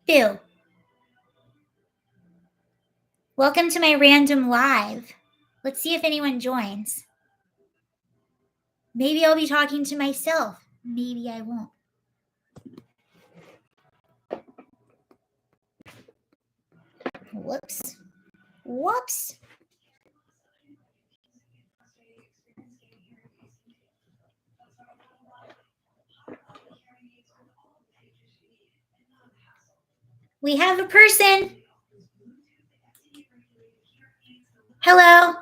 Boo. Welcome to my random live. Let's see if anyone joins. Maybe I'll be talking to myself. Maybe I won't. Whoops. Whoops. We have a person. Hello.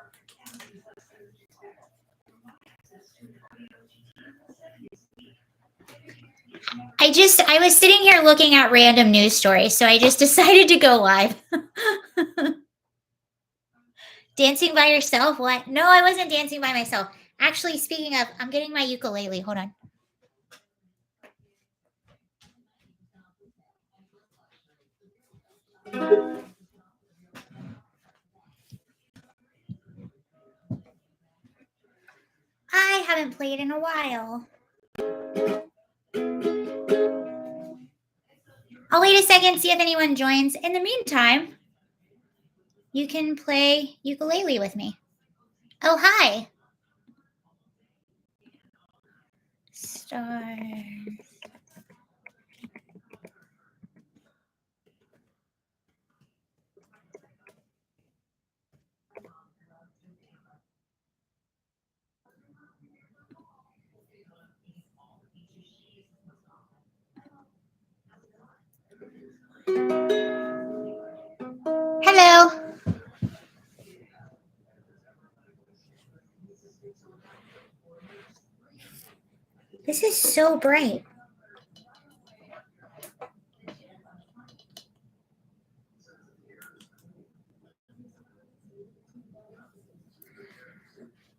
I was sitting here looking at random news stories, so I just decided to go live. Dancing by yourself? What? No, I wasn't dancing by myself. Actually, speaking of, I'm getting my ukulele. Hold on. I haven't played in a while. I'll wait a second, see if anyone joins. In the meantime, you can play ukulele with me. Oh, hi. Stars. Hello. This is so bright.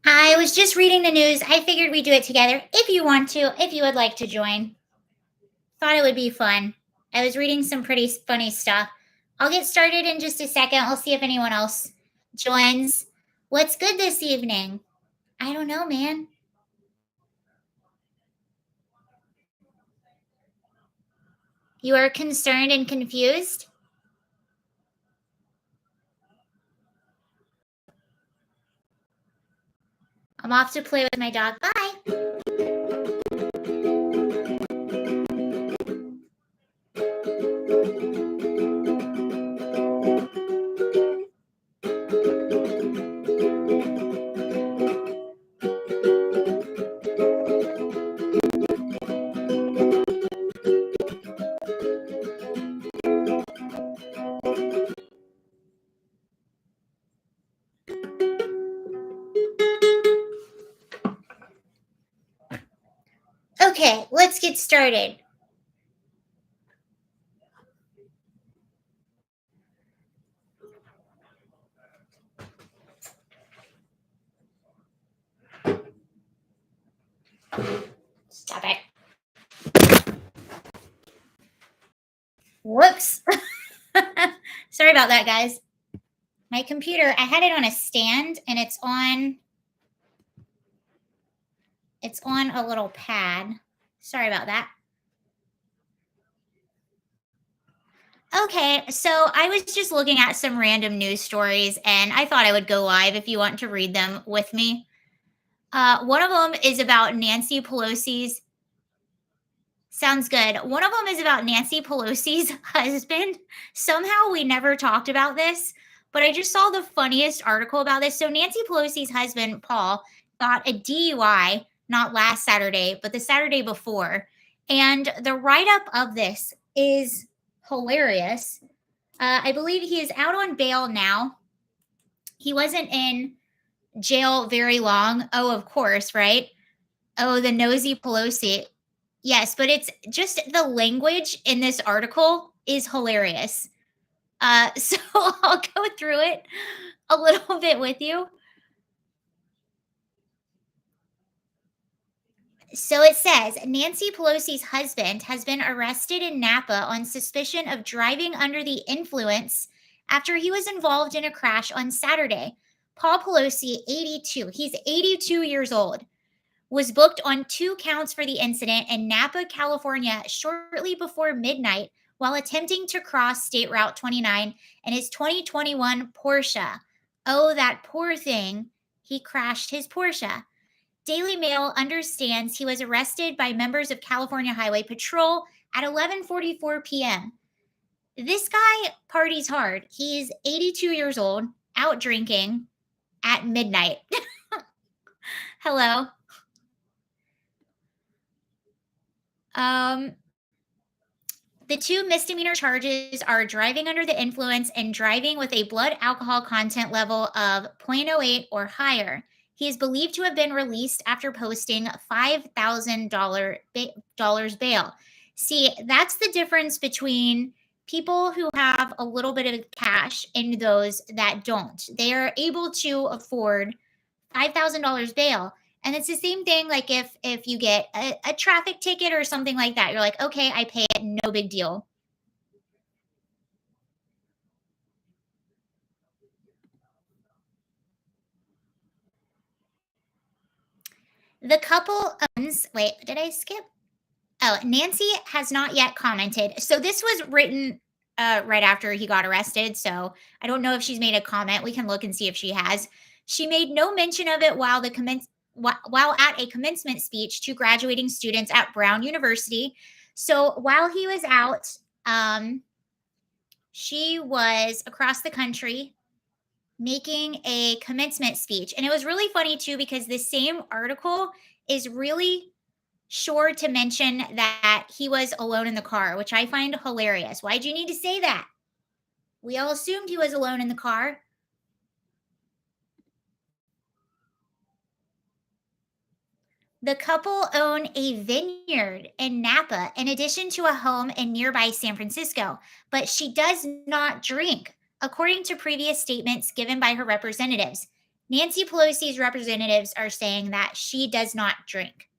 I was just reading the news. I figured we'd do it together. If you want to, if you would like to join. Thought it would be fun. I was reading some pretty funny stuff. I'll get started in just a second. I'll see if anyone else joins. What's good this evening? I don't know, man. You are concerned and confused? I'm off to play with my dog. Bye. Okay, let's get started. Stop it. Whoops. Sorry about that, guys. My computer, I had it on a stand and it's on a little pad. Sorry about that. Okay, so I was just looking at some random news stories and I thought I would go live if you want to read them with me. One of them is about Nancy Pelosi's. Sounds good. One of them is about Nancy Pelosi's husband. Somehow we never talked about this, but I just saw the funniest article about this. So Nancy Pelosi's husband, Paul, got a DUI not last Saturday, but the Saturday before. And the write up of this is hilarious. I believe he is out on bail now. He wasn't in jail very long. Oh, of course, right? Oh, the nosy Pelosi. Yes, but it's just the language in this article is hilarious. So I'll go through it a little bit with you. So it says Nancy Pelosi's husband has been arrested in Napa on suspicion of driving under the influence after he was involved in a crash on Saturday. Paul Pelosi, 82. He's 82 years old. was booked on 2 counts for the incident in Napa, California, shortly before midnight while attempting to cross State Route 29 in his 2021 Porsche. Oh, that poor thing. He crashed his Porsche. Daily Mail understands he was arrested by members of California Highway Patrol at 11:44 p.m. This guy parties hard. He's 82 years old, out drinking at midnight. Hello. Um, the two misdemeanor charges are driving under the influence and driving with a blood alcohol content level of 0.08 or higher. He is believed to have been released after posting $5,000 bail. See, that's the difference between people who have a little bit of cash and those that don't. They are able to afford $5,000 bail. And it's the same thing like if you get a traffic ticket or something like that. You're like, "Okay, I pay it, no big deal." The couple owns wait, did I skip? Oh, Nancy has not yet commented. So this was written right after he got arrested. So I don't know if she's made a comment. We can look and see if she has. She made no mention of it while at a commencement speech to graduating students at Brown University. So while he was out, um, she was across the country making a commencement speech. And it was really funny too because the same article is really sure to mention that he was alone in the car, which I find hilarious. Why'd you need to say that? We all assumed he was alone in the car. The couple own a vineyard in Napa in addition to a home in nearby San Francisco, but she does not drink, according to previous statements given by her representatives. Nancy Pelosi's representatives are saying that she does not drink.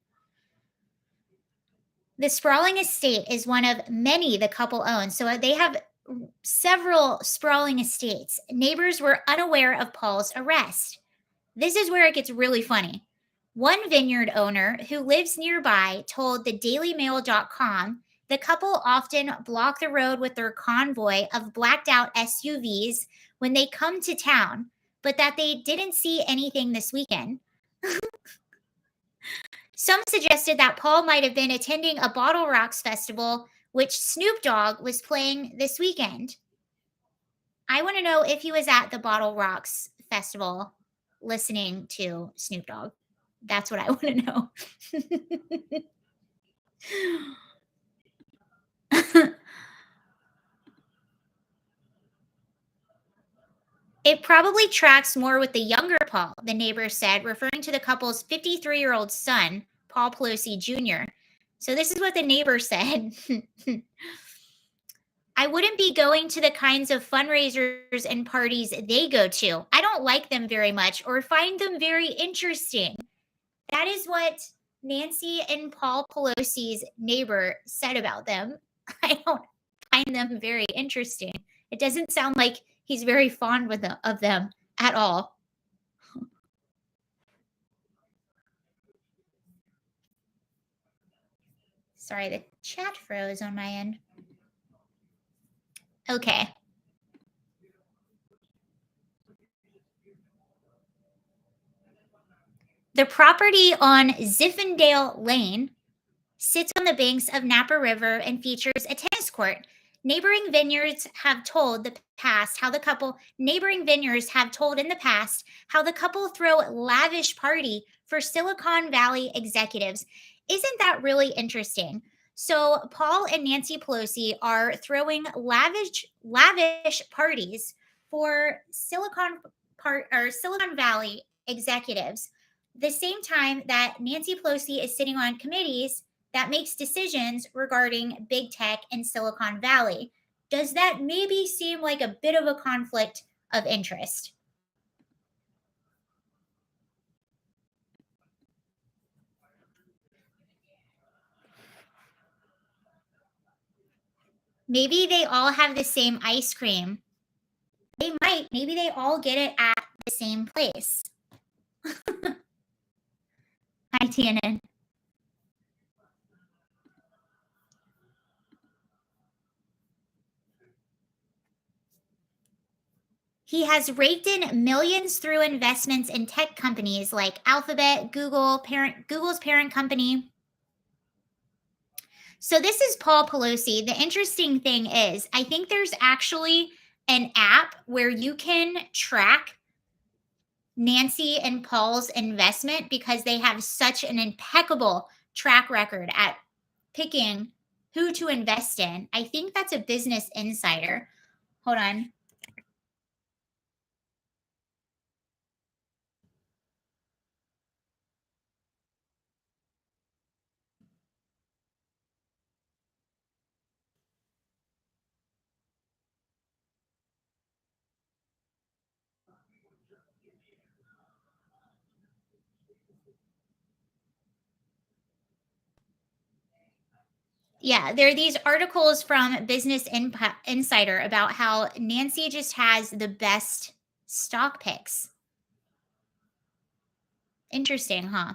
The sprawling estate is one of many the couple owns. So they have several sprawling estates. Neighbors were unaware of Paul's arrest. This is where it gets really funny. One vineyard owner who lives nearby told the dailymail.com the couple often block the road with their convoy of blacked out SUVs when they come to town, but that they didn't see anything this weekend. Some suggested that Paul might have been attending a Bottle Rocks festival, which Snoop Dogg was playing this weekend. I want to know if he was at the Bottle Rocks festival listening to Snoop Dogg. That's what I want to know. It probably tracks more with the younger Paul, the neighbor said, referring to the couple's 53-year-old son, Paul Pelosi Jr. So this is what the neighbor said. I wouldn't be going to the kinds of fundraisers and parties they go to. I don't like them very much or find them very interesting. That is what Nancy and Paul Pelosi's neighbor said about them. I don't find them very interesting. It doesn't sound like he's very fond of them at all. Sorry, the chat froze on my end. Okay. The property on Ziffendale Lane sits on the banks of Napa River and features a tennis court. Neighboring vineyards have told in the past how the couple throw lavish party for Silicon Valley executives. Isn't that really interesting? So Paul and Nancy Pelosi are throwing lavish parties for Silicon Valley executives. The same time that Nancy Pelosi is sitting on committees that makes decisions regarding big tech in Silicon Valley. Does that maybe seem like a bit of a conflict of interest? Maybe they all have the same ice cream. They might. Maybe they all get it at the same place. Hi, TNN. He has raked in millions through investments in tech companies like Alphabet, Google's parent company. So this is Paul Pelosi. The interesting thing is, I think there's actually an app where you can track Nancy and Paul's investment because they have such an impeccable track record at picking who to invest in. I think that's a Business Insider. Hold on. Yeah, there are these articles from Insider about how Nancy just has the best stock picks. Interesting, huh?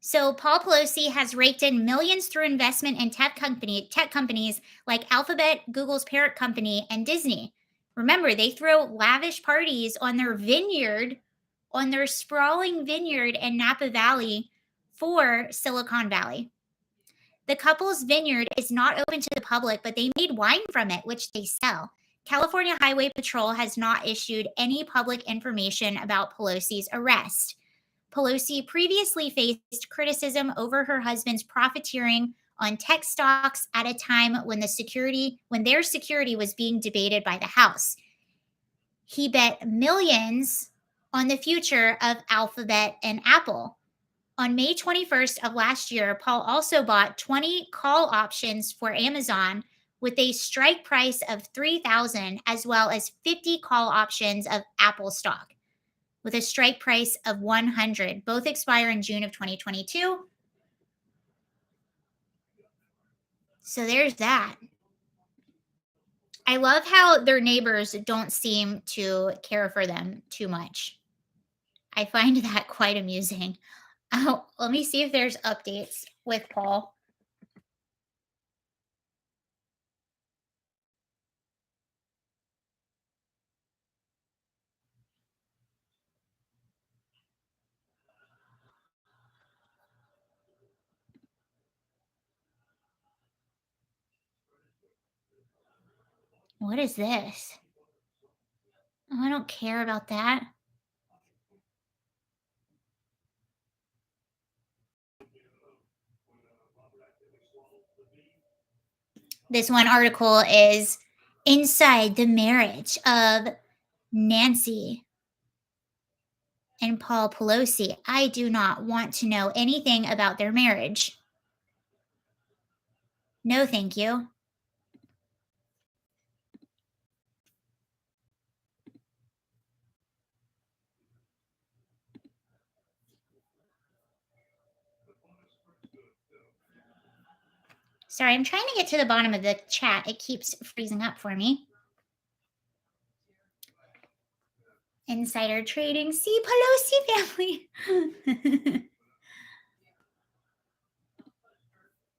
So Paul Pelosi has raked in millions through investment in tech companies like Alphabet, Google's parent company, and Disney. Remember, they throw lavish parties on their vineyard, on their sprawling vineyard in Napa Valley for Silicon Valley. The couple's vineyard is not open to the public, but they made wine from it, which they sell. California Highway Patrol has not issued any public information about Pelosi's arrest. Pelosi previously faced criticism over her husband's profiteering on tech stocks at a time when their security was being debated by the House. He bet millions on the future of Alphabet and Apple. On May 21st of last year, Paul also bought 20 call options for Amazon with a strike price of 3,000 as well as 50 call options of Apple stock with a strike price of 100. Both expire in June of 2022. So there's that. I love how their neighbors don't seem to care for them too much. I find that quite amusing. Oh, let me see if there's updates with Paul. What is this? Oh, I don't care about that. This one article is inside the marriage of Nancy and Paul Pelosi. I do not want to know anything about their marriage. No, thank you. Sorry, I'm trying to get to the bottom of the chat. It keeps freezing up for me. Insider trading. See, Pelosi family.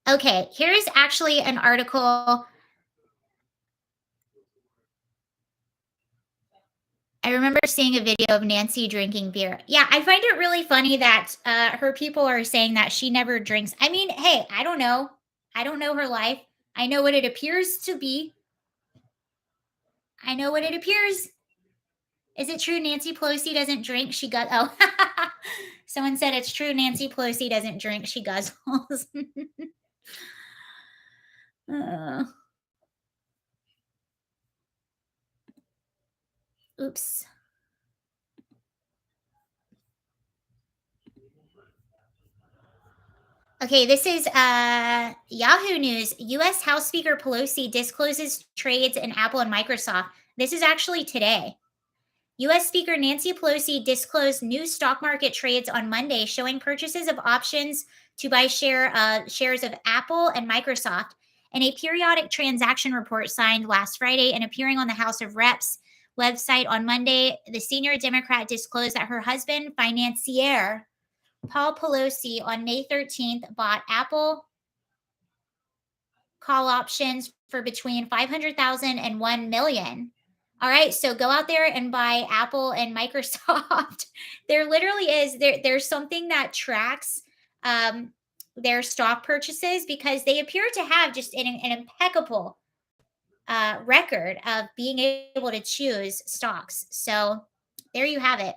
Okay, here's actually an article. I remember seeing a video of Nancy drinking beer. Yeah, I find it really funny that her people are saying that she never drinks. I mean, hey, I don't know. I don't know her life. I know what it appears to be. I know what it appears. Is it true Nancy Pelosi doesn't drink? She got oh. Someone said it's true Nancy Pelosi doesn't drink. She guzzles. Uh, oops. Okay, this is Yahoo News. U.S. House Speaker Pelosi discloses trades in Apple and Microsoft. This is actually today. U.S. Speaker Nancy Pelosi disclosed new stock market trades on Monday showing purchases of options to buy shares of Apple and Microsoft. In a periodic transaction report signed last Friday and appearing on the House of Reps website on Monday, the senior Democrat disclosed that her husband, financier Paul Pelosi, on May 13th bought Apple call options for between 500,000 and 1 million. All right, so go out there and buy Apple and Microsoft. There literally is there's something that tracks um, their stock purchases because they appear to have just an impeccable record of being able to choose stocks. So there you have it.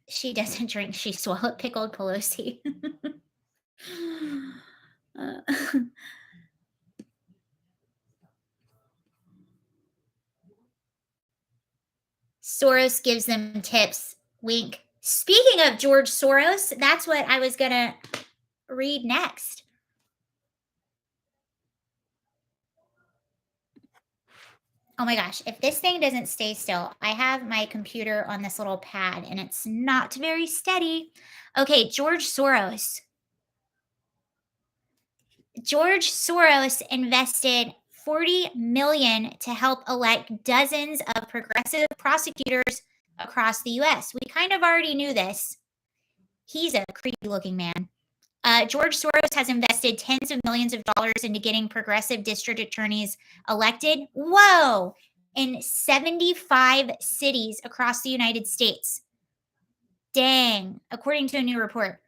She doesn't drink. She swallowed pickled Pelosi. Uh, Soros gives them tips. Wink. Speaking of George Soros, that's what I was going to read next. Oh my gosh, if this thing doesn't stay still, I have my computer on this little pad and it's not very steady. Okay, George Soros. George Soros invested 40 million to help elect dozens of progressive prosecutors across the US. We kind of already knew this. He's a creepy looking man. George Soros has invested tens of millions of dollars into getting progressive district attorneys elected. Whoa! In 75 cities across the United States. Dang, according to a new report.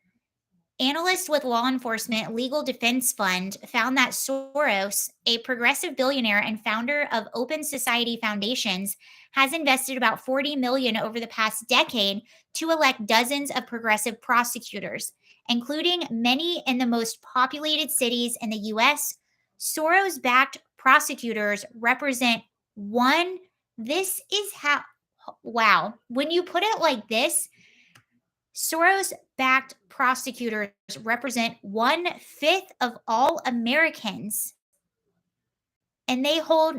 Analysts with Law Enforcement Legal Defense Fund found that Soros, a progressive billionaire and founder of Open Society Foundations, has invested about 40 million over the past decade to elect dozens of progressive prosecutors, including many in the most populated cities in the US. Soros-backed prosecutors represent one this is how wow, when you put it like this, Soros backed prosecutors represent 1/5 of all Americans, and they hold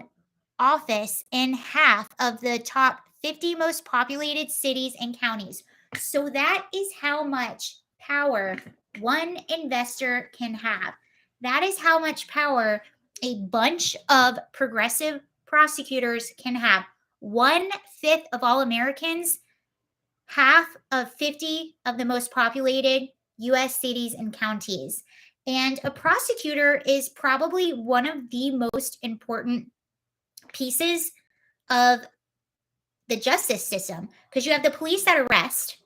office in half of the top 50 most populated cities and counties. So that is how much power one investor can have. That is how much power a bunch of progressive prosecutors can have. 1/5 of all Americans, half of 50 of the most populated US cities and counties. And a prosecutor is probably one of the most important pieces of the justice system because you have the police that arrest,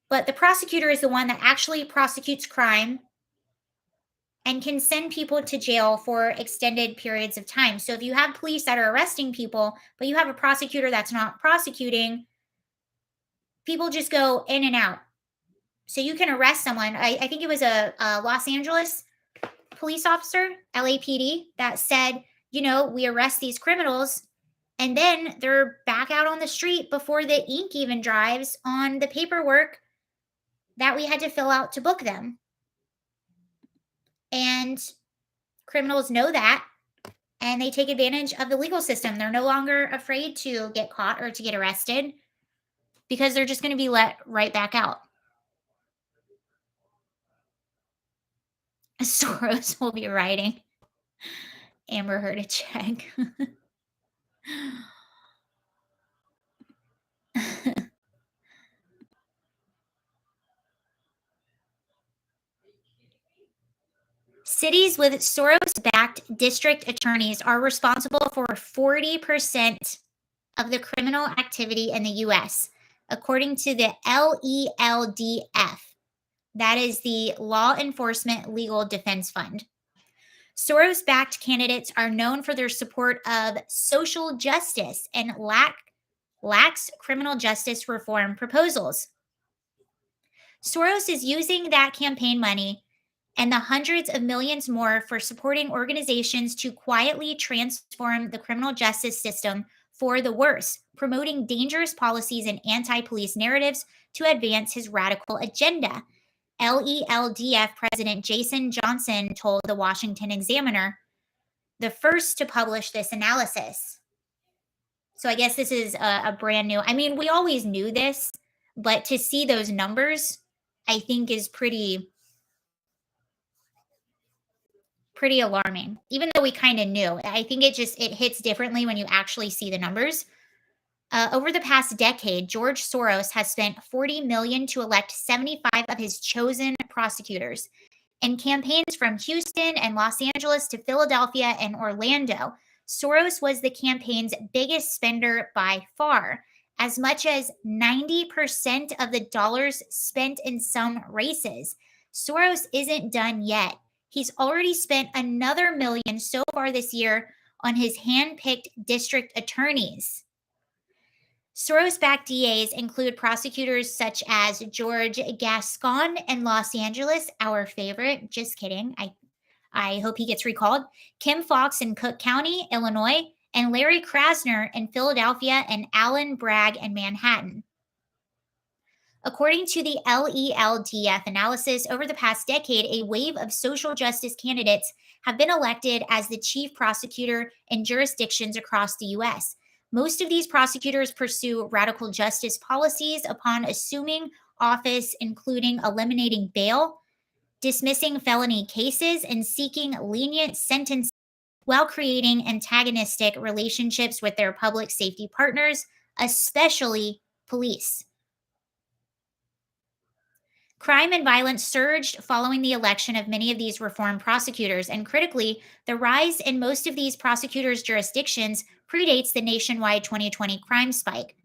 but the prosecutor is the one that actually prosecutes crime and can send people to jail for extended periods of time. So if you have police that are arresting people, but you have a prosecutor that's not prosecuting, people just go in and out. So you can arrest someone. I think it was a Los Angeles police officer, LAPD, that said, we arrest these criminals and then they're back out on the street before the ink even dries on the paperwork that we had to fill out to book them. And criminals know that and they take advantage of the legal system. They're no longer afraid to get caught or to get arrested because they're just going to be let right back out. Soros will be writing Amber Heard a check. Cities with Soros backed district attorneys are responsible for 40% of the criminal activity in the US, according to the LELDF. That is the Law Enforcement Legal Defense Fund. Soros backed candidates are known for their support of social justice and lax criminal justice reform proposals. Soros is using that campaign money and the hundreds of millions more for supporting organizations to quietly transform the criminal justice system for the worse, promoting dangerous policies and anti police narratives to advance his radical agenda. LELDF President Jason Johnson told the Washington Examiner, the first to publish this analysis. So I guess this is a brand new. I mean, we always knew this, but to see those numbers, I think is pretty alarming. Even though we kind of knew, I think it hits differently when you actually see the numbers. Over the past decade, George Soros has spent 40 million to elect 75 of his chosen prosecutors. In campaigns from Houston and Los Angeles to Philadelphia and Orlando, Soros was the campaign's biggest spender by far. As much as 90% of the dollars spent in some races. Soros isn't done yet. He's already spent another million so far this year on his hand-picked district attorneys. Soros backed DAs include prosecutors such as George Gascon in Los Angeles, our favorite. Just kidding. I hope he gets recalled. Kim Fox in Cook County, Illinois, and Larry Krasner in Philadelphia and Alan Bragg in Manhattan. According to the LELDF analysis, over the past decade, a wave of social justice candidates have been elected as the chief prosecutor in jurisdictions across the U.S. Most of these prosecutors pursue radical justice policies upon assuming office, including eliminating bail, dismissing felony cases, and seeking lenient sentences while creating antagonistic relationships with their public safety partners, especially police. Crime and violence surged following the election of many of these reformed prosecutors, and critically, the rise in most of these prosecutors' jurisdictions predates the nationwide 2020 crime spike.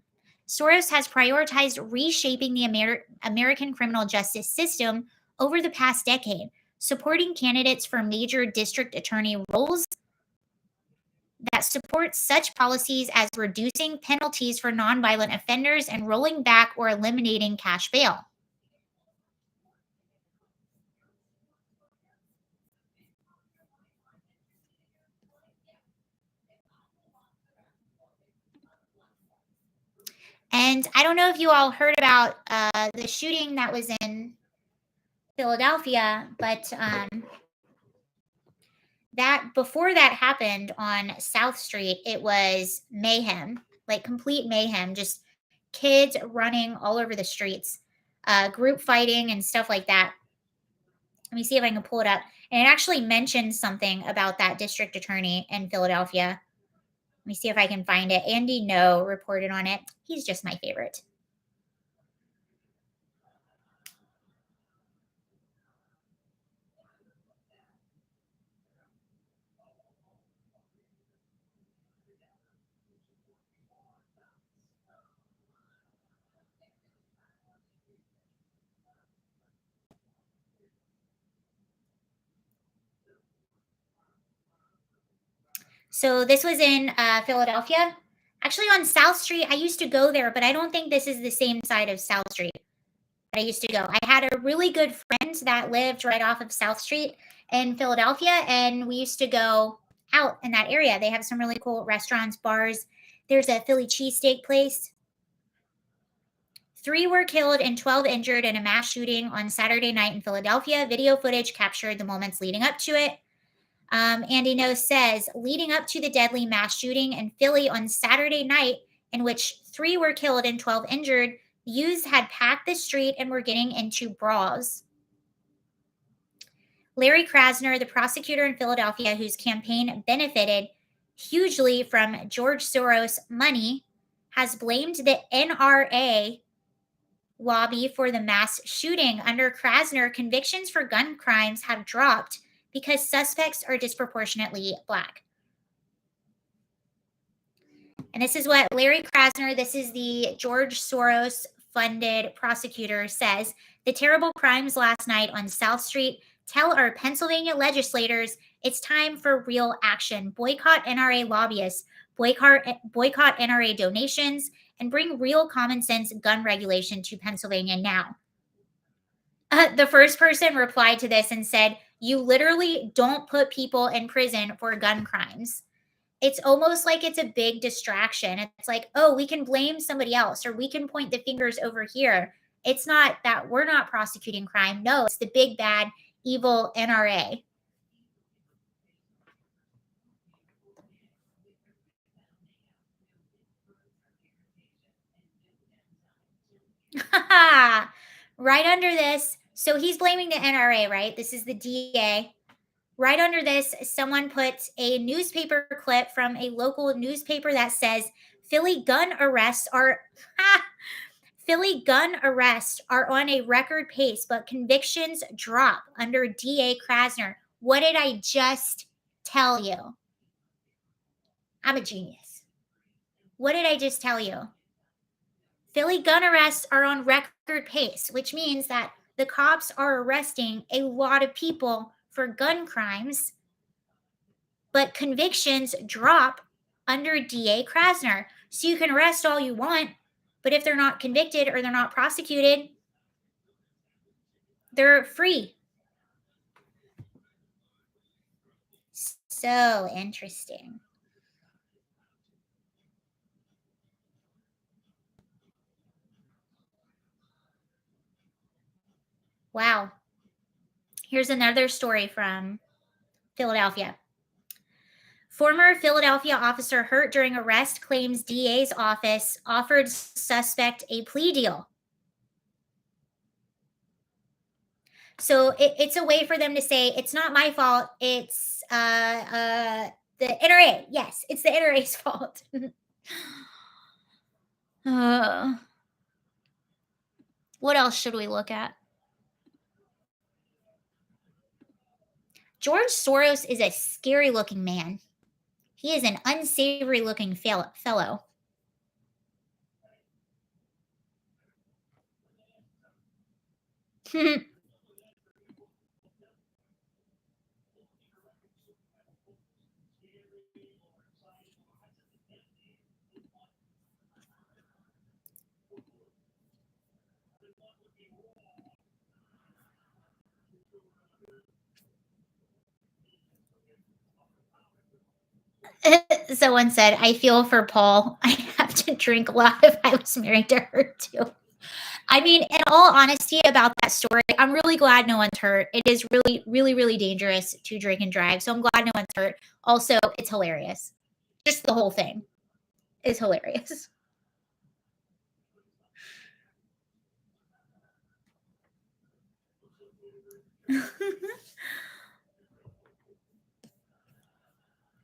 Soros has prioritized reshaping the American criminal justice system over the past decade, supporting candidates for major district attorney roles that support such policies as reducing penalties for nonviolent offenders and rolling back or eliminating cash bail. And I don't know if you all heard about the shooting that was in Philadelphia, but that before that happened on South Street, it was mayhem, like complete mayhem, just kids running all over the streets, group fighting and stuff like that. Let me see if I can pull it up. And it actually mentioned something about that district attorney in Philadelphia. Let me see if I can find it. Andy No reported on it. He's just my favorite. So this was in Philadelphia. Actually, on South Street, I used to go there, but I don't think this is the same side of South Street that I used to go. I had a really good friend that lived right off of South Street in Philadelphia, and we used to go out in that area. They have some really cool restaurants, bars. There's a Philly cheesesteak place. 3 were killed and 12 injured in a mass shooting on Saturday night in Philadelphia. Video footage captured the moments leading up to it. Andy No says, leading up to the deadly mass shooting in Philly on Saturday night, in which 3 were killed and 12 injured, youths had packed the street and were getting into brawls. Larry Krasner, the prosecutor in Philadelphia whose campaign benefited hugely from George Soros' money, has blamed the NRA lobby for the mass shooting. Under Krasner, convictions for gun crimes have dropped because suspects are disproportionately Black. And this is what Larry Krasner, this is the George Soros funded prosecutor, says. The terrible crimes last night on South Street tell our Pennsylvania legislators it's time for real action. Boycott NRA lobbyists, boycott NRA donations, and bring real common sense gun regulation to Pennsylvania now. The first person replied to this and said, you literally don't put people in prison for gun crimes. It's almost like it's a big distraction. It's like, oh, we can blame somebody else or we can point the fingers over here. It's not that we're not prosecuting crime. No, it's the big bad evil NRA. Right under this, so he's blaming the NRA, right? This is the DA. Right under this, someone puts a newspaper clip from a local newspaper that says Philly gun arrests are Philly gun arrests are on a record pace, but convictions drop under DA Krasner. What did I just tell you? I'm a genius. What did I just tell you? Philly gun arrests are on record pace, which means that the cops are arresting a lot of people for gun crimes, but convictions drop under DA Krasner. So you can arrest all you want, but if they're not convicted or they're not prosecuted, they're free. So interesting. Wow. Here's another story from Philadelphia. Former Philadelphia officer hurt during arrest claims DA's office offered suspect a plea deal. So it's a way for them to say it's not my fault. It's the NRA. Yes, it's the NRA's fault. uh, what else should we look at? George Soros is a scary looking man. He is an unsavory looking fellow. Someone said, I feel for Paul. I have to drink a lot if I was married to her too. I mean, in all honesty about that story, I'm really glad no one's hurt. It is really, really, really dangerous to drink and drive. So I'm glad no one's hurt. Also, it's hilarious. Just the whole thing is hilarious.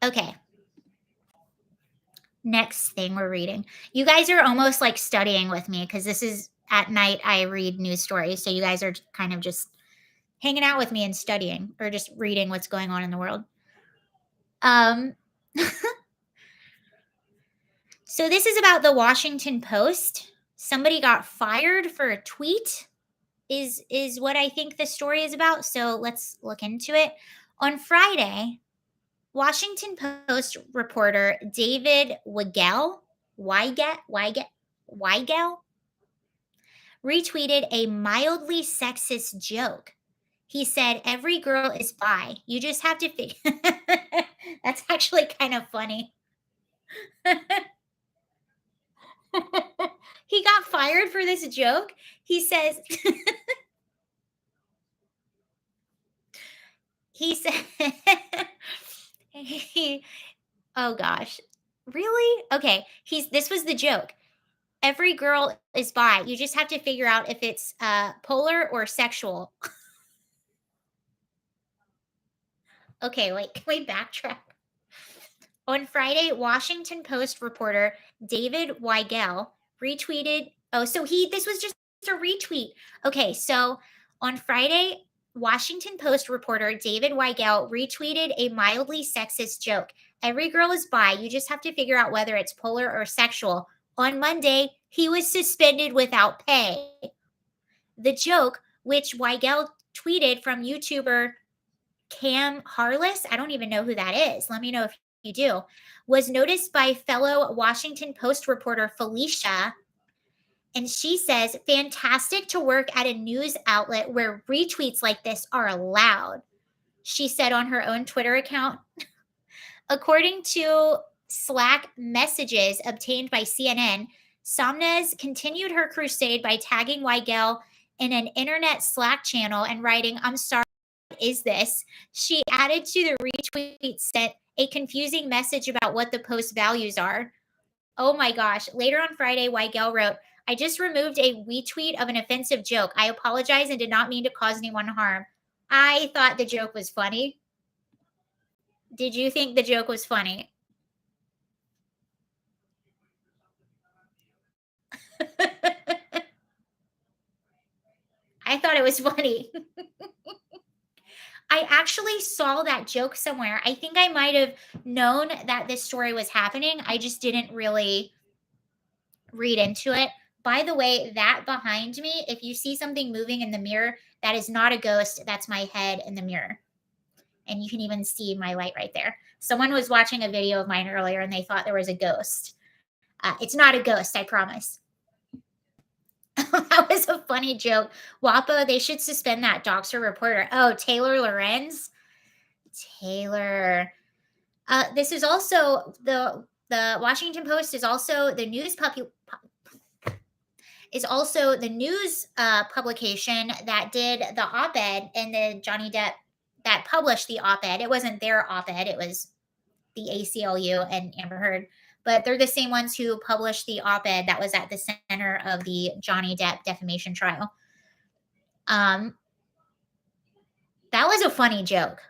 Okay. Next thing we're reading. You guys are almost like studying with me because this is at night I read news stories. So you guys are kind of just hanging out with me and studying or just reading what's going on in the world. Um so this is about the Washington Post. Somebody got fired for a tweet is what I think the story is about. So let's look into it. On Friday, Washington Post reporter David Weigel retweeted a mildly sexist joke. He said, "Every girl is bi. You just have to figure." That's actually kind of funny. He got fired for this joke. He says, he said, he, oh gosh, really? Okay. This was the joke. Every girl is bi. You just have to figure out if it's polar or sexual. Okay, wait, can we backtrack? On Friday, Washington Post reporter David Weigel retweeted. Oh, so this was just a retweet. Okay, so on Friday, Washington Post reporter David Weigel retweeted a mildly sexist joke. Every girl is bi. You just have to figure out whether it's polar or sexual. On Monday, he was suspended without pay. The joke, which Weigel tweeted from YouTuber Cam Harless, I don't even know who that is. Let me know if you do, was noticed by fellow Washington Post reporter Felicia. And she says, fantastic to work at a news outlet where retweets like this are allowed. She said on her own Twitter account. According to Slack messages obtained by CNN, Somnez continued her crusade by tagging Weigel in an internet Slack channel and writing, "I'm sorry, what is this?" She added to the retweet sent a confusing message about what the post values are. Oh my gosh. Later on Friday, Weigel wrote, "I just removed a retweet of an offensive joke. I apologize and did not mean to cause anyone harm." I thought the joke was funny. Did you think the joke was funny? I thought it was funny. I actually saw that joke somewhere. I think I might have known that this story was happening. I just didn't really read into it. By the way, that behind me, if you see something moving in the mirror, that is not a ghost. That's my head in the mirror. And you can even see my light right there. Someone was watching a video of mine earlier and they thought there was a ghost. It's not a ghost, I promise. That was a funny joke. Wapo, they should suspend that doxer reporter. Oh, Taylor Lorenz? Taylor. This is also the Washington Post is also the news is also the news publication that did the op-ed and the Johnny Depp that published the op-ed. It wasn't their op-ed, it was the ACLU and Amber Heard, but they're the same ones who published the op-ed that was at the center of the Johnny Depp defamation trial. Um, that was a funny joke.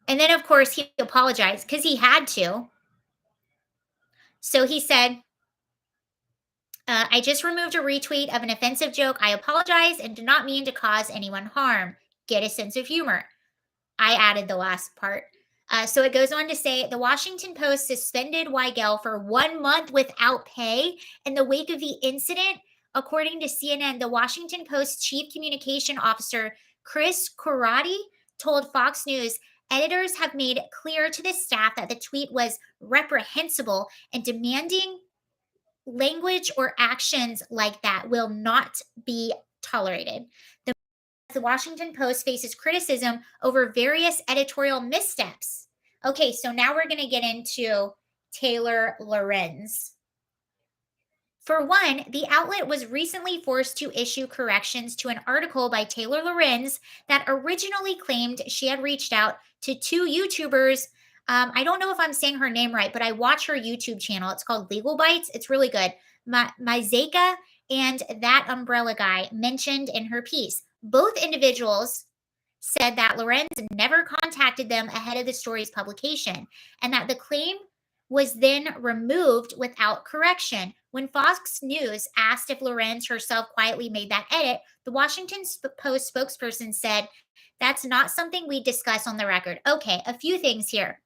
And then, of course, he apologized because he had to. So he said, "I just removed a retweet of an offensive joke. I apologize and did not mean to cause anyone harm. Get a sense of humor." I added the last part. So it goes on to say the Washington Post suspended Weigel for 1 month without pay in the wake of the incident. According to CNN, the Washington Post chief communication officer, Chris Corradi, told Fox News editors have made clear to the staff that the tweet was reprehensible and demanding language or actions like that will not be tolerated. The Washington Post faces criticism over various editorial missteps. Okay, so now we're going to get into Taylor Lorenz. For one, the outlet was recently forced to issue corrections to an article by Taylor Lorenz that originally claimed she had reached out to two YouTubers. I don't know if I'm saying her name right, but I watch her YouTube channel. It's called Legal Bites. It's really good. Myzaka and that umbrella guy mentioned in her piece. Both individuals said that Lorenz never contacted them ahead of the story's publication and that the claim was then removed without correction. When Fox News asked if Lorenz herself quietly made that edit, the Washington Post spokesperson said, "That's not something we discuss on the record." Okay, a few things here.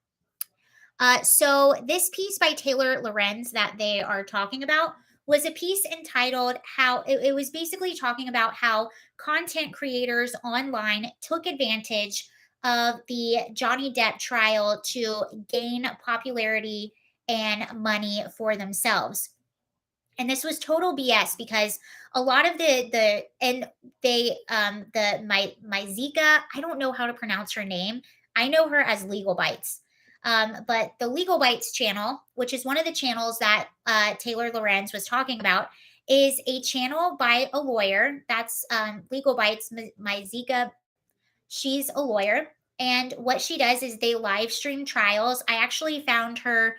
So this piece by Taylor Lorenz that they are talking about was a piece entitled how it was basically talking about how content creators online took advantage of the Johnny Depp trial to gain popularity and money for themselves. And this was total BS because a lot of the and they my Zika, I don't know how to pronounce her name. I know her as Legal Bites. But the Legal Bites channel, which is one of the channels that Taylor Lorenz was talking about, is a channel by a lawyer. That's Legal Bites. My Zika, she's a lawyer. And what she does is they live stream trials. I actually found her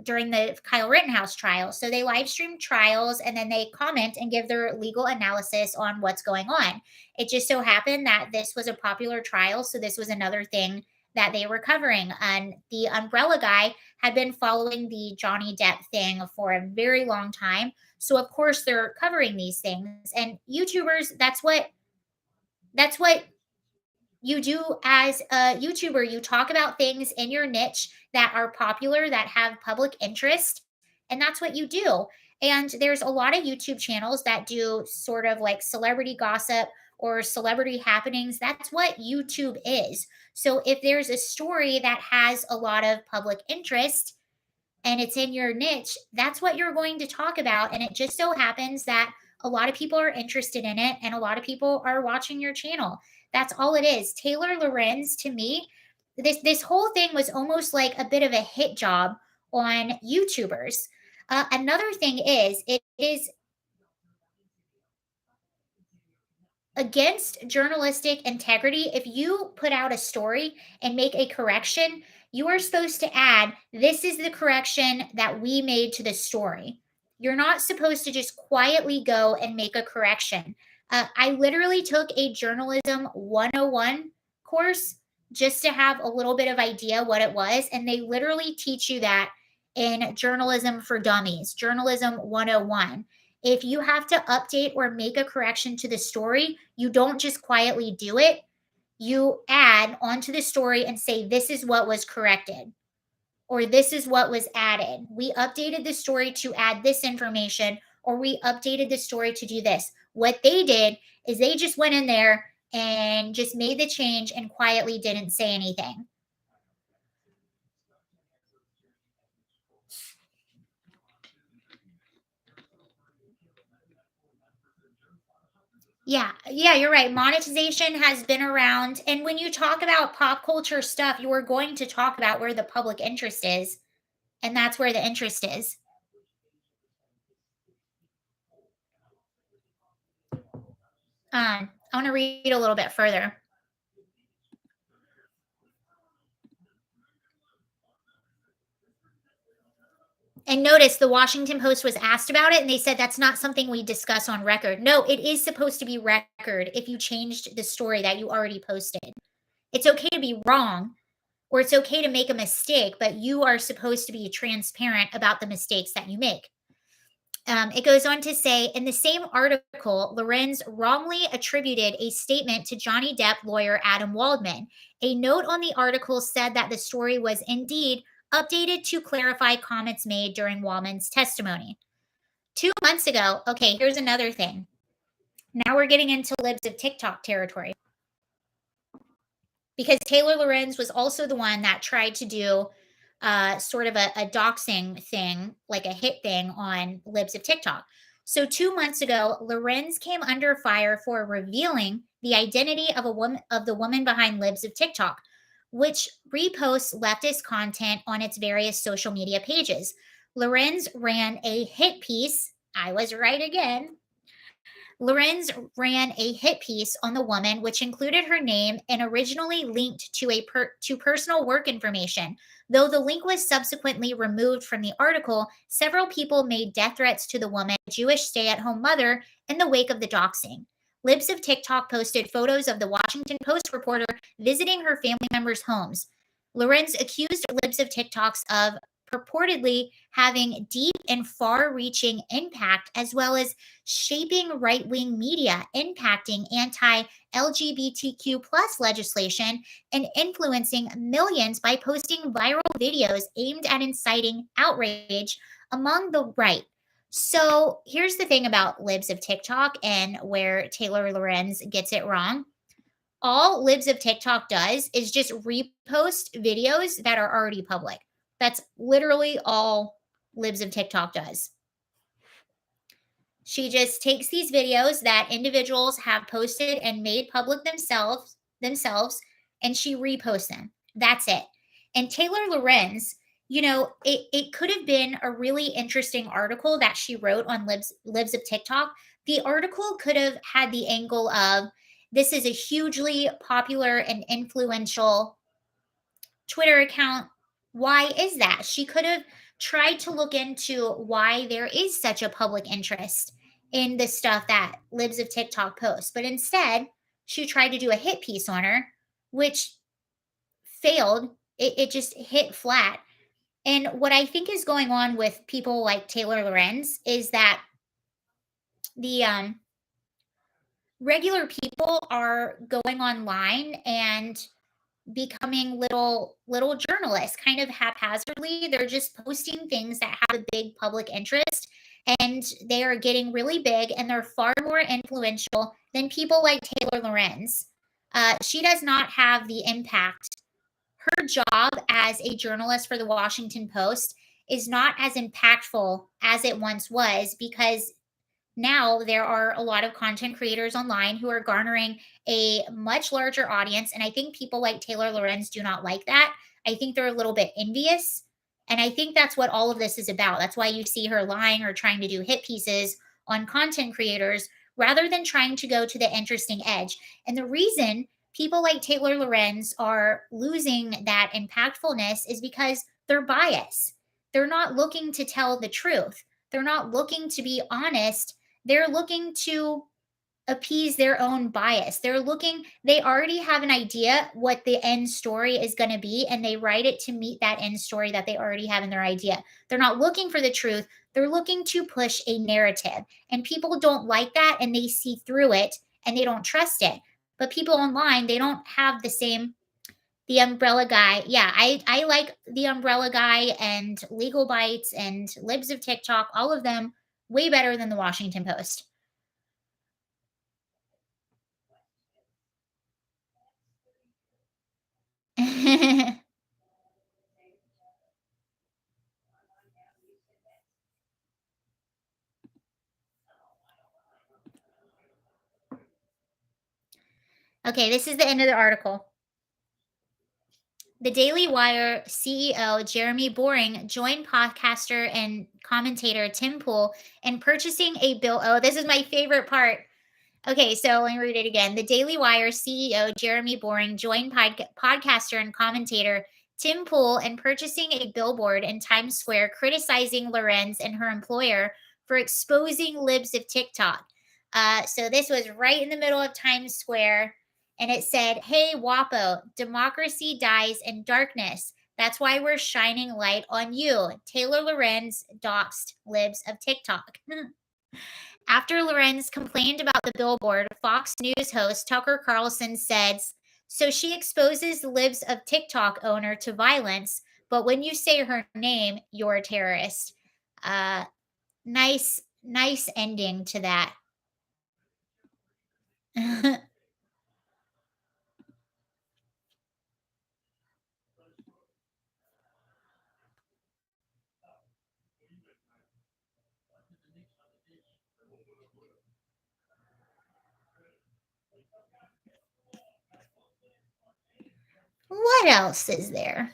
during the Kyle Rittenhouse trial. So they live stream trials and then they comment and give their legal analysis on what's going on. It just so happened that this was a popular trial. So this was another thing that they were covering. And the umbrella guy had been following the Johnny Depp thing for a very long time. So of course they're covering these things. And YouTubers, that's what you do as a YouTuber. You talk about things in your niche that are popular, that have public interest, and that's what you do. And there's a lot of YouTube channels that do sort of like celebrity gossip or celebrity happenings. That's what YouTube is. So if there's a story that has a lot of public interest, and it's in your niche, that's what you're going to talk about. And it just so happens that a lot of people are interested in it and a lot of people are watching your channel. That's all it is. Taylor Lorenz, to me, this whole thing was almost like a bit of a hit job on YouTubers. Another thing is, it is against journalistic integrity. If you put out a story and make a correction, you are supposed to add, this is the correction that we made to the story. You're not supposed to just quietly go and make a correction. I literally took a journalism 101 course just to have a little bit of idea what it was. And they literally teach you that in Journalism for Dummies, Journalism 101. If you have to update or make a correction to the story, you don't just quietly do it. You add onto the story and say, this is what was corrected, or this is what was added. We updated the story to add this information, or we updated the story to do this. What they did is they just went in there and just made the change and quietly didn't say anything. Yeah, you're right. Monetization has been around. And when you talk about pop culture stuff, you are going to talk about where the public interest is. And that's where the interest is. I want to read a little bit further. And notice the Washington Post was asked about it, and they said that's not something we discuss on record. No, it is supposed to be record if you changed the story that you already posted. It's okay to be wrong, or it's okay to make a mistake, but you are supposed to be transparent about the mistakes that you make. It goes on to say, in the same article, Lorenz wrongly attributed a statement to Johnny Depp lawyer Adam Waldman. A note on the article said that the story was indeed updated to clarify comments made during Waldman's testimony. 2 months ago, okay, here's another thing. Now we're getting into libs of TikTok territory. Because Taylor Lorenz was also the one that tried to do sort of a doxing thing, like a hit thing on libs of TikTok. So 2 months ago, Lorenz came under fire for revealing the identity of a woman of the woman behind libs of TikTok, which reposts leftist content on its various social media pages. Lorenz ran a hit piece. I was right again. Lorenz ran a hit piece on the woman, which included her name and originally linked to to personal work information. Though the link was subsequently removed from the article, several people made death threats to the woman, a Jewish stay-at-home mother, in the wake of the doxing. Libs of TikTok posted photos of the Washington Post reporter visiting her family members' homes. Lorenz accused Libs of TikToks of purportedly having deep and far reaching impact, as well as shaping right wing media, impacting anti LGBTQ plus legislation, and influencing millions by posting viral videos aimed at inciting outrage among the right. So here's the thing about libs of TikTok and where Taylor Lorenz gets it wrong. All libs of TikTok does is just repost videos that are already public. That's literally all libs of TikTok does. She just takes these videos that individuals have posted and made public themselves and she reposts them. That's it. And Taylor Lorenz, it could have been a really interesting article that she wrote on libs of TikTok. The article could have had the angle of, this is a hugely popular and influential Twitter account. Why is that? She could have tried to look into why there is such a public interest in the stuff that Libs of TikTok posts. But instead, she tried to do a hit piece on her, which failed. It just hit flat. And what I think is going on with people like Taylor Lorenz is that the regular people are going online and becoming little journalists kind of haphazardly. They're just posting things that have a big public interest, and they are getting really big, and they're far more influential than people like Taylor Lorenz. She does not have the impact. Her job as a journalist for the Washington Post is not as impactful as it once was, because now there are a lot of content creators online who are garnering a much larger audience. And I think people like Taylor Lorenz do not like that. I think they're a little bit envious And I think that's what all of this is about. That's why you see her lying or trying to do hit pieces on content creators rather than trying to go to the interesting edge. And the reason people like Taylor Lorenz are losing that impactfulness is because they're biased. They're not looking to tell the truth. They're not looking to be honest. They're looking to appease their own bias. They already have an idea what the end story is going to be, and they write it to meet that end story that they already have in their idea. They're not looking for the truth. They're looking to push a narrative. And people don't like that and they see through it and they don't trust it. But people online, they don't have the umbrella guy. Yeah, I like the umbrella guy and Legal Bites and Libs of TikTok, all of them way better than the Washington Post. Okay, this is the end of the article. The Daily Wire CEO Jeremy Boring joined podcaster and commentator Tim Pool in purchasing a bill. Oh, this is my favorite part. Okay, so let me read it again. The Daily Wire CEO Jeremy Boring joined podcaster and commentator Tim Pool in purchasing a billboard in Times Square criticizing Lorenz and her employer for exposing libs of TikTok. So this was right in the middle of Times Square, and it said, "Hey Wapo, democracy dies in darkness. That's why we're shining light on you. Taylor Lorenz doxed libs of TikTok." After Lorenz complained about the billboard, Fox News host Tucker Carlson said, "So she exposes the libs of TikTok owner to violence, but when you say her name, you're a terrorist." Uh, nice ending to that. What else is there?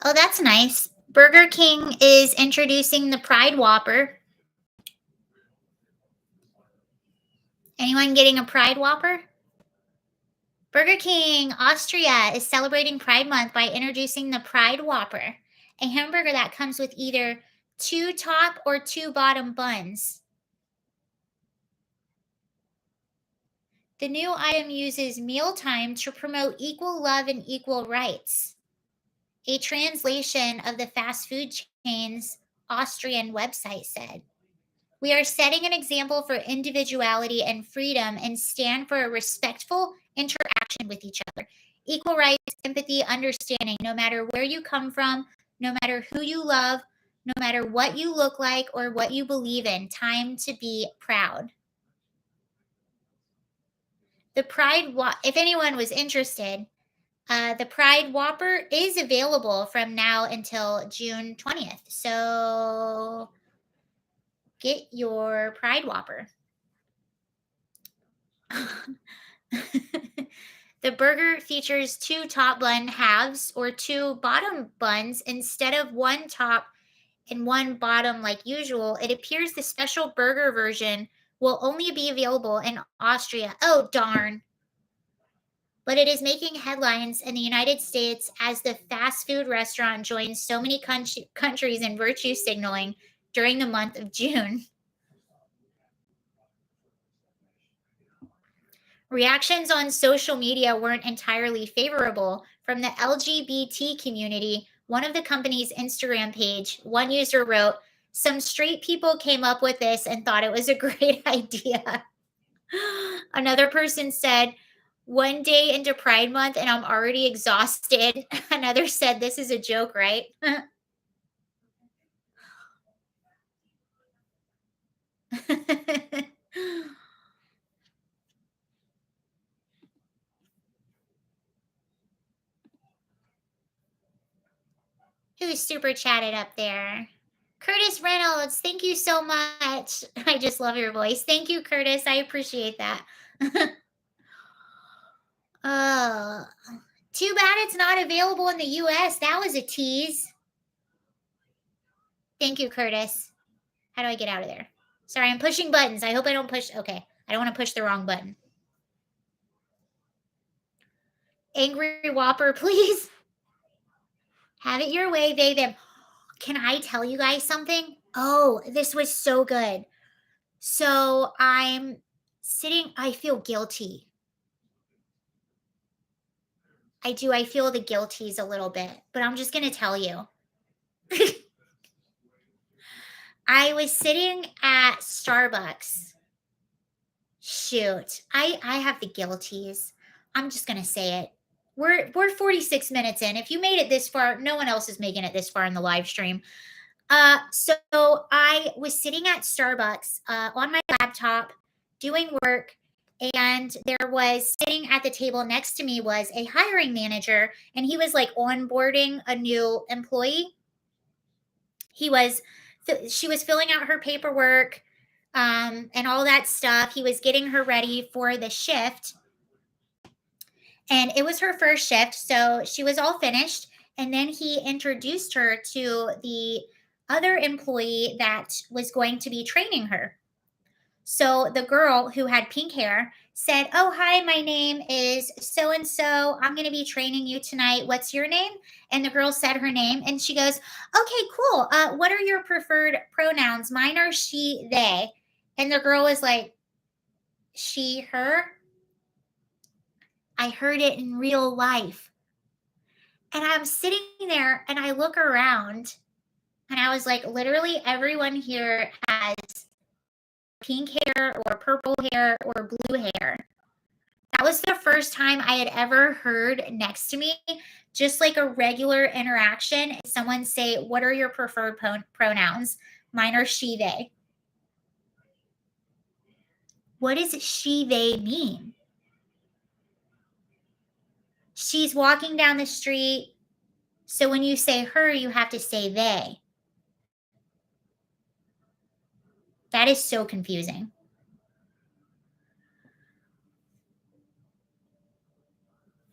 Oh, that's nice. Burger King is introducing the Pride Whopper. Anyone getting a Pride Whopper? Burger King Austria is celebrating Pride Month by introducing the Pride Whopper, a hamburger that comes with either two top or two bottom buns. The new item uses mealtime to promote equal love and equal rights, a translation of the fast food chain's Austrian website said. "We are setting an example for individuality and freedom and stand for a respectful interaction with each other. Equal rights, empathy, understanding, no matter where you come from, no matter who you love, no matter what you look like or what you believe in. Time to be proud." If anyone was interested, the Pride Whopper is available from now until June 20th. So get your Pride Whopper. The burger features two top bun halves or two bottom buns instead of one top and one bottom like usual. It appears the special burger version will only be available in Austria. Oh, darn. But it is making headlines in the United States as the fast food restaurant joins so many countries in virtue signaling during the month of June. Reactions on social media weren't entirely favorable from the LGBT community. One of the company's Instagram page, one user wrote, "Some straight people came up with this and thought it was a great idea." Another person said, "One day into Pride Month and I'm already exhausted." Another said, "This is a joke, right?" Who super chatted up there? Curtis Reynolds, thank you so much. I just love your voice. Thank you, Curtis. I appreciate that. Oh, too bad it's not available in the US. That was a tease. Thank you, Curtis. How do I get out of there? Sorry, I'm pushing buttons. I hope I don't push. Okay. I don't want to push the wrong button. Angry Whopper, please. Have it your way, they, them. Can I tell you guys something? Oh, this was so good. So I'm sitting, I feel guilty. I do. I feel the guilties a little bit, but I'm just going to tell you. I was sitting at Starbucks. Shoot. I have the guilties. I'm just going to say it. We're 46 minutes in. If you made it this far, no one else is making it this far in the live stream. So I was sitting at Starbucks on my laptop doing work, and there was sitting at the table next to me was a hiring manager, and he was like onboarding a new employee. He was, she was filling out her paperwork and all that stuff. He was getting her ready for the shift, and it was her first shift, so she was all finished. And then he introduced her to the other employee that was going to be training her. So the girl who had pink hair said, "Oh, hi, my name is so and so. I'm going to be training you tonight. What's your name?" And the girl said her name, and she goes, "Okay, cool. What are your preferred pronouns? Mine are she, they." And the girl was like, "She, her." I heard it in real life. And I'm sitting there and I look around and I was like, literally everyone here has pink hair or purple hair or blue hair. That was the first time I had ever heard next to me, just like a regular interaction, someone say, "What are your preferred pronouns?" Mine are she, they. What does she, they mean? She's walking down the street. So when you say her, you have to say they. That is so confusing.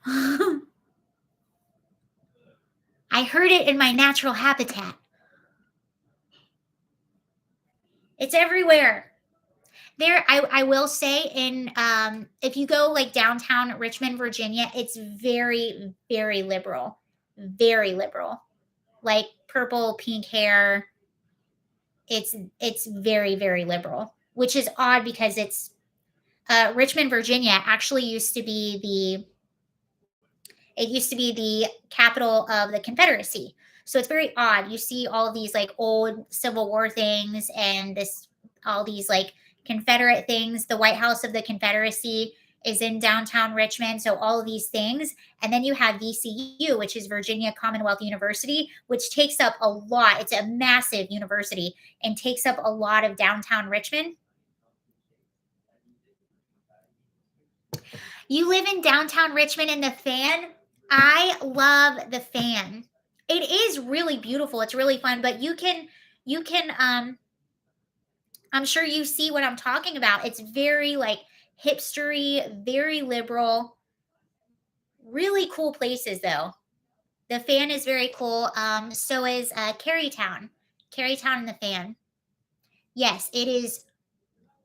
I heard it in my natural habitat. It's everywhere. There, I will say, in if you go like downtown Richmond, Virginia, it's very, very liberal. Very liberal. Like purple, pink hair. It's very, very liberal, which is odd because it's Richmond, Virginia actually used to be the capital of the Confederacy. So it's very odd. You see all of these like old Civil War things and this all these like Confederate things. The White House of the Confederacy is in downtown Richmond. So all of these things. And then you have VCU, which is Virginia Commonwealth University, which takes up a lot. It's a massive university and takes up a lot of downtown Richmond. You live in downtown Richmond in the Fan? I love the Fan. It is really beautiful. It's really fun, but you can I'm sure you see what I'm talking about. It's very like hipstery, very liberal. Really cool places though. The Fan is very cool. So is Carytown. Carytown and the Fan. Yes, it is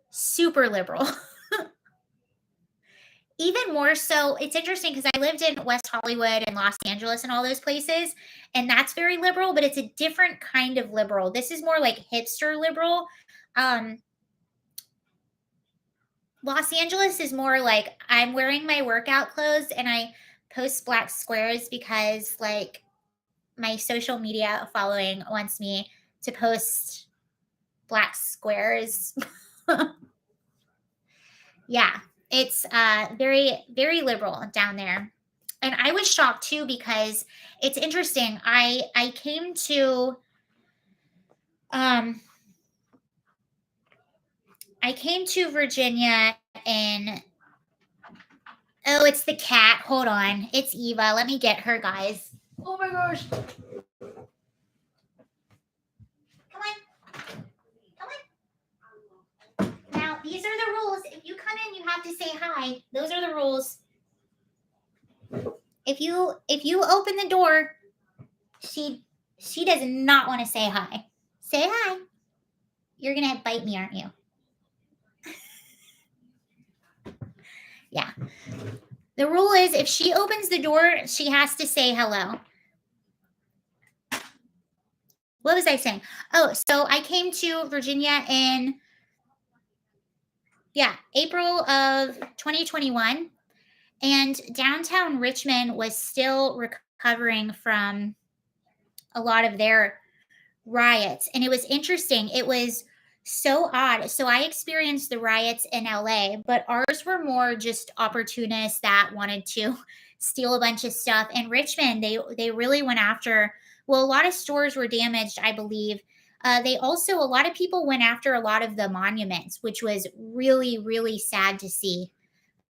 super liberal. Even more so, it's interesting because I lived in West Hollywood and Los Angeles and all those places, and that's very liberal, but it's a different kind of liberal. This is more like hipster liberal. Um, Los Angeles is more like I'm wearing my workout clothes and I post black squares because like my social media following wants me to post black squares. Yeah, it's very very liberal down there. And I was shocked too because it's interesting. I came to um I came to Virginia in oh, it's the cat. Hold on. It's Eva. Let me get her, guys. Oh my gosh. Come on. Come on. Now, these are the rules. If you come in, you have to say hi. Those are the rules. If you open the door, she does not want to say hi. Say hi. You're going to bite me, aren't you? Yeah. The rule is if she opens the door, she has to say hello. What was I saying? Oh, so I came to Virginia in April of 2021 and downtown Richmond was still recovering from a lot of their riots. And it was interesting. It was so odd. So I experienced the riots in LA, but ours were more just opportunists that wanted to steal a bunch of stuff. In Richmond, they really went after. Well, a lot of stores were damaged, I believe. They also a lot of people went after a lot of the monuments, which was really really sad to see.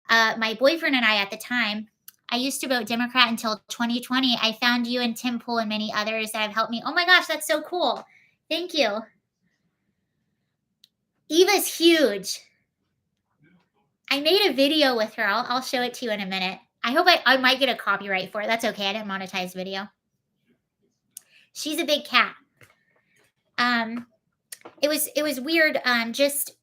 My boyfriend and I at the time, I used to vote Democrat until 2020. I found you and Tim Pool and many others that have helped me. Oh my gosh, that's so cool. Thank you. Eva's huge. I made a video with her. I'll show it to you in a minute. I hope I might get a copyright for it. That's okay. I didn't monetize video. She's a big cat. Um, it was weird. Just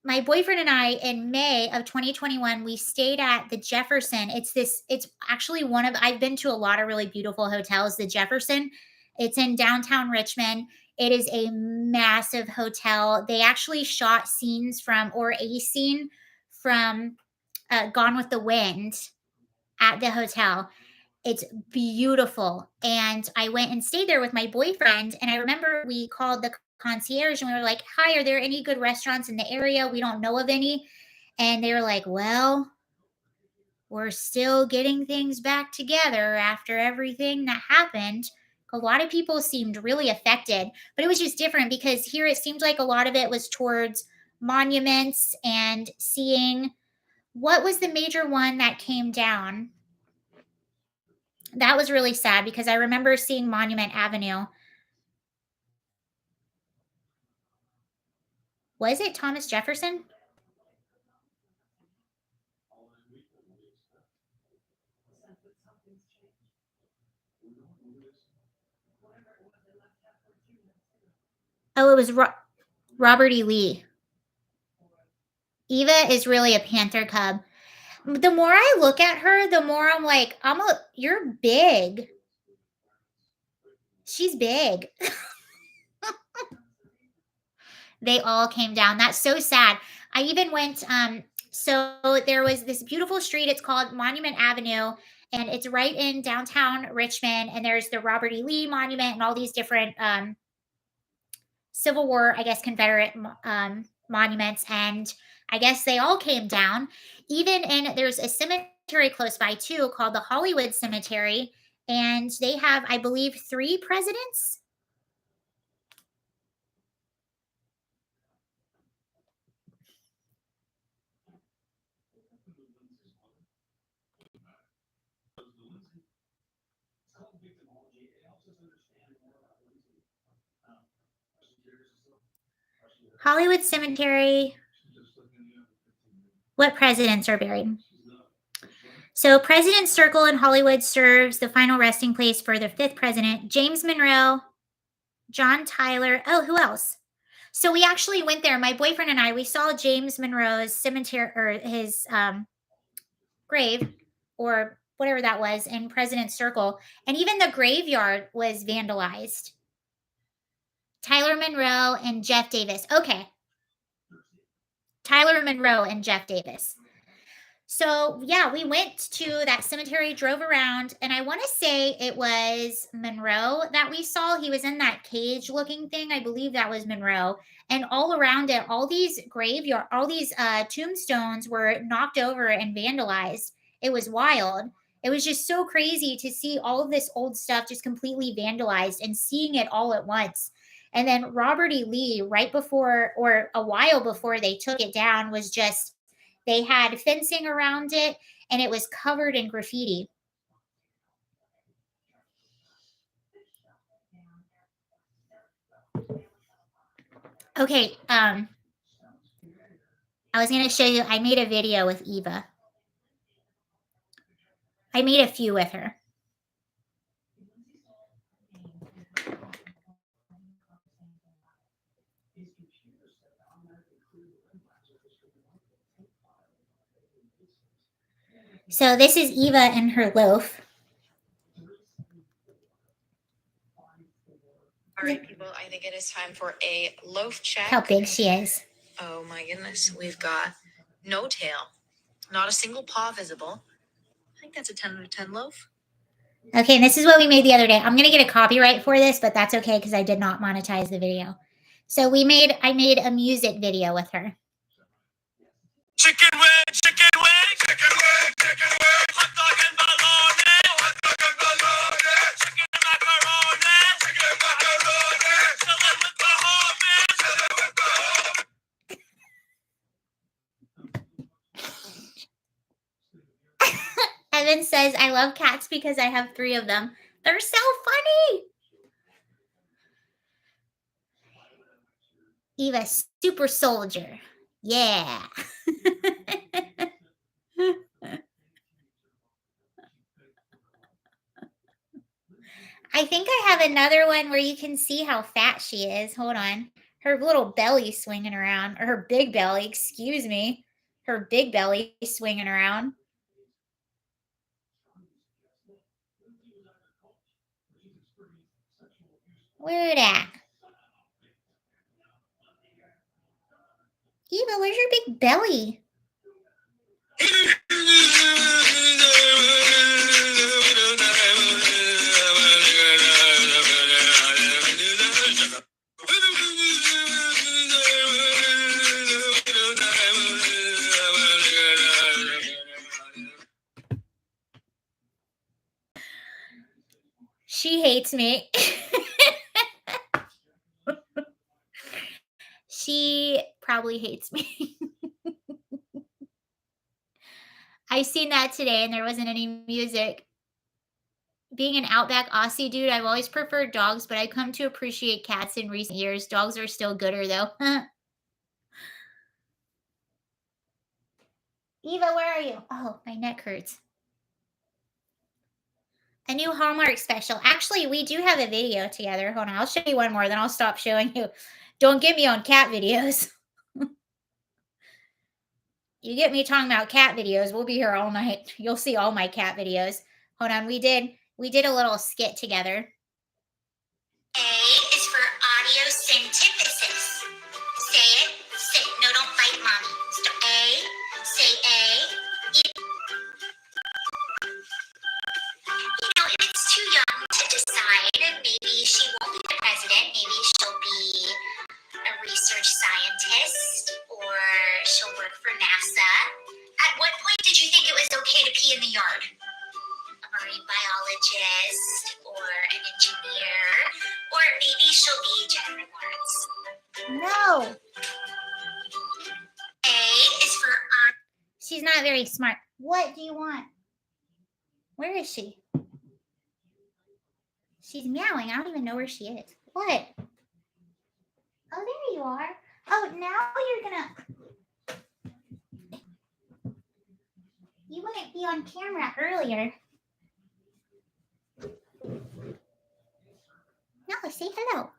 my boyfriend and I in May of 2021, we stayed at the Jefferson. It's actually one of I've been to a lot of really beautiful hotels. The Jefferson, it's in downtown Richmond. It is a massive hotel. They actually shot scenes from or a scene from Gone with the Wind at the hotel. It's beautiful. And I went and stayed there with my boyfriend. And I remember we called the concierge and we were like, "Hi, are there any good restaurants in the area? We don't know of any." And they were like, "Well, we're still getting things back together after everything that happened." A lot of people seemed really affected, but it was just different because here it seemed like a lot of it was towards monuments and seeing what was the major one that came down. That was really sad because I remember seeing Monument Avenue. Was it Thomas Jefferson? Oh, it was Robert E. Lee. Eva is really a panther cub. The more I look at her, the more I'm like, you're big. She's big. They all came down. That's so sad. I even went, so there was this beautiful street. It's called Monument Avenue, and it's right in downtown Richmond. And there's the Robert E. Lee Monument and all these different Civil War, I guess, Confederate monuments, and I guess they all came down. Even in there's a cemetery close by too called the Hollywood Cemetery, and they have, I believe, three presidents. Hollywood Cemetery. What presidents are buried? So, President's Circle in Hollywood serves the final resting place for the fifth president, James Monroe, John Tyler. Oh, who else? So we actually went there. My boyfriend and I, we saw James Monroe's cemetery or his grave or whatever that was in President's Circle. And even the graveyard was vandalized. Tyler Monroe and Jeff Davis. Okay. Tyler Monroe and Jeff Davis. So, yeah, we went to that cemetery, drove around, and I want to say it was Monroe that we saw. He was in that cage looking thing. I believe that was Monroe. And all around it, all these tombstones were knocked over and vandalized. It was wild. It was just so crazy to see all of this old stuff just completely vandalized and seeing it all at once. And then Robert E. Lee, right before or a while before they took it down, was just they had fencing around it and it was covered in graffiti. Okay, I was going to show you, I made a video with Eva. I made a few with her. So this is Eva and her loaf. All right, people, I think it is time for a loaf check. How big she is. Oh my goodness. We've got no tail, not a single paw visible. I think that's a 10 out of 10 loaf. Okay, and this is what we made the other day. I'm going to get a copyright for this, but that's okay because I did not monetize the video. So I made a music video with her. Chicken wing, chicken wing, chicken wing, chicken wing, hot dog and bologna, hot dog and bologna, chicken macaroni, chicken macaroni, chillin' with the homies, chillin' with the homies. Evan says, I love cats because I have 3 of them. They're so funny. Eva, super soldier. Yeah. I think I have another one where you can see how fat she is. Hold on. Her little belly swinging around, or her big belly, excuse me. Her big belly swinging around. Where it at? Eva, where's your big belly? She hates me. She probably hates me. I seen that today and there wasn't any music. Being an Outback Aussie dude, I've always preferred dogs, but I've come to appreciate cats in recent years. Dogs are still gooder though. Eva, where are you? Oh, my neck hurts. A new Hallmark special. Actually, we do have a video together. Hold on, I'll show you one more, then I'll stop showing you. Don't get me on cat videos. You get me talking about cat videos, we'll be here all night. You'll see all my cat videos. Hold on, we did a little skit together. A is for audio synthesis. Say it. No, don't bite mommy. Stop. A. Say A. If it's too young to decide, maybe she won't be the president. Maybe she'll be a research scientist or she'll work for NASA. At what point did you think it was okay to pee in the yard? A marine biologist or an engineer, or maybe she'll be Jennifer Lawrence. No. A is for She's not very smart. What do you want? Where is she? She's meowing. I don't even know where she is. What? Oh, there you are. Oh, now you're gonna... You wouldn't be on camera earlier. No, say hello.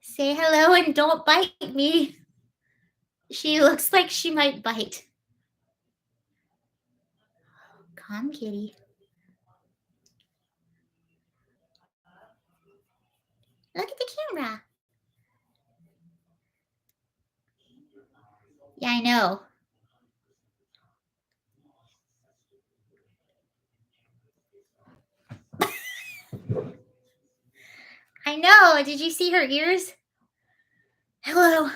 Say hello and don't bite me. She looks like she might bite. Calm, kitty. Look at the camera. Yeah, I know. I know. Did you see her ears? Hello.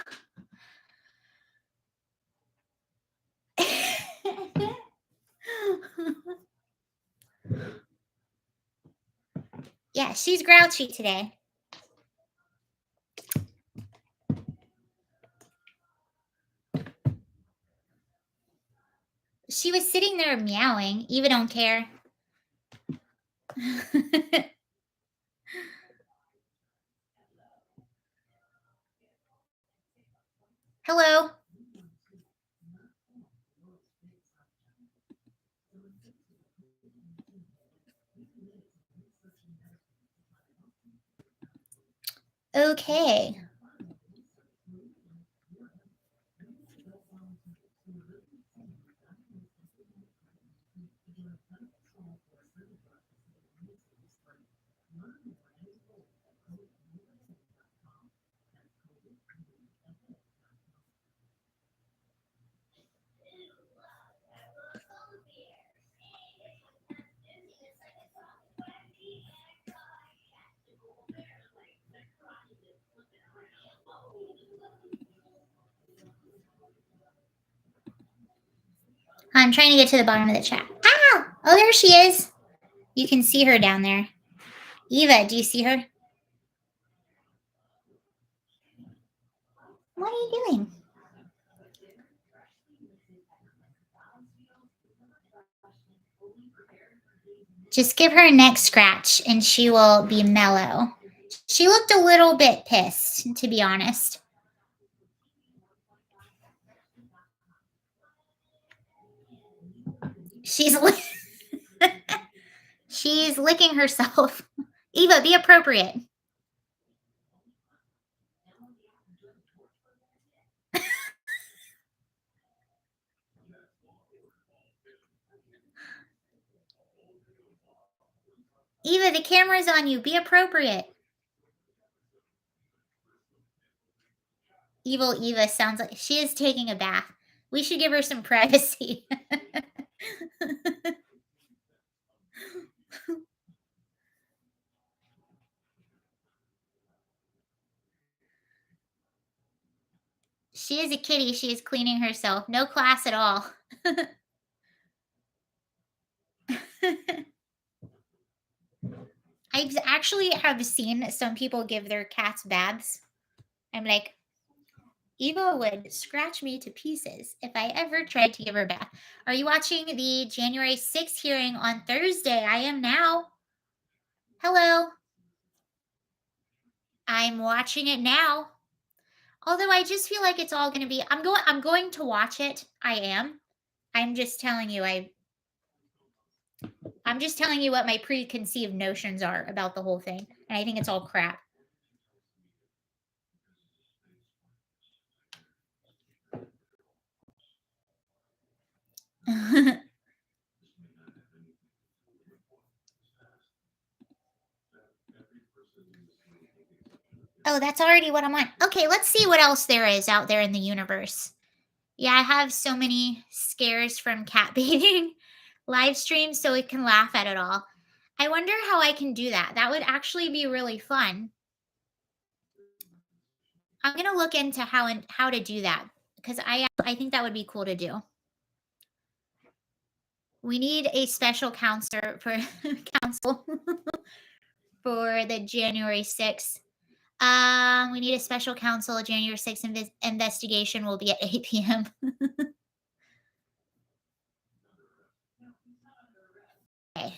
Yeah, she's grouchy today. She was sitting there meowing. Eva don't care. Hello. Okay. I'm trying to get to the bottom of the chat. Ow! Oh, there she is. You can see her down there. Eva, do you see her? What are you doing? Just give her a neck scratch and she will be mellow. She looked a little bit pissed, to be honest. She's she's licking herself. Eva, be appropriate. Eva, the camera's on you. Be appropriate. Evil Eva sounds like she is taking a bath. We should give her some privacy. She is a kitty. She is cleaning herself. No class at all. I actually have seen some people give their cats baths. I'm like, Eva would scratch me to pieces if I ever tried to give her a bath. Are you watching the January 6th hearing on Thursday? I am now. Hello. I'm watching it now. Although I just feel like it's all going to be I'm going to watch it. I am. I'm just telling you I'm just telling you what my preconceived notions are about the whole thing. And I think it's all crap. Oh, that's already what I'm on. Okay, let's see what else there is out there in the universe. Yeah, I have so many scares from cat baiting live streams so we can laugh at it all. I wonder how I can do that. That would actually be really fun. I'm gonna look into how to do that because I think that would be cool to do. We need a special counselor for council for the January 6th. We need a special counsel. January 6th investigation will be at 8 p.m. Okay.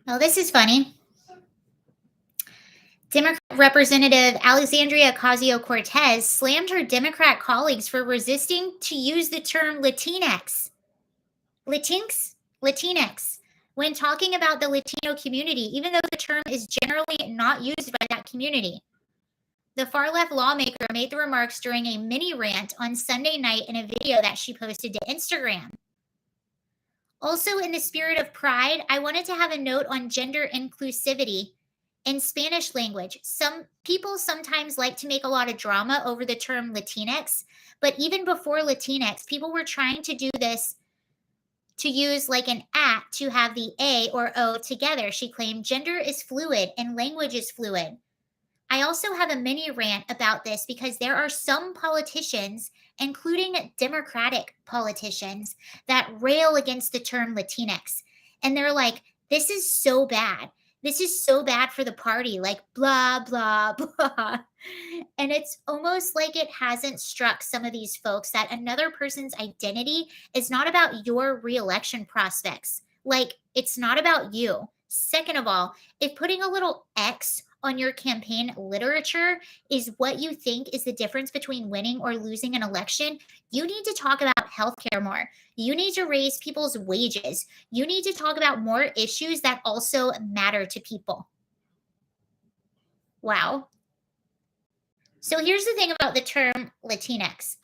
Oh, this is funny. Democrat Representative Alexandria Ocasio-Cortez slammed her Democrat colleagues for resisting to use the term Latinx. Latinx, when talking about the Latino community, even though the term is generally not used by that community. The far-left lawmaker made the remarks during a mini rant on Sunday night in a video that she posted to Instagram. Also, in the spirit of pride, I wanted to have a note on gender inclusivity in Spanish language. Some people sometimes like to make a lot of drama over the term Latinx, but even before Latinx, people were trying to do this to use like an at to have the A or O together. She claimed gender is fluid and language is fluid. I also have a mini rant about this because there are some politicians, including Democratic politicians, that rail against the term Latinx. And they're like, this is so bad. This is so bad for the party, like blah, blah, blah. And it's almost like it hasn't struck some of these folks that another person's identity is not about your reelection prospects. Like, it's not about you. Second of all, if putting a little X on your campaign literature is what you think is the difference between winning or losing an election, you need to talk about healthcare more. You need to raise people's wages. You need to talk about more issues that also matter to people. Wow. So here's the thing about the term Latinx.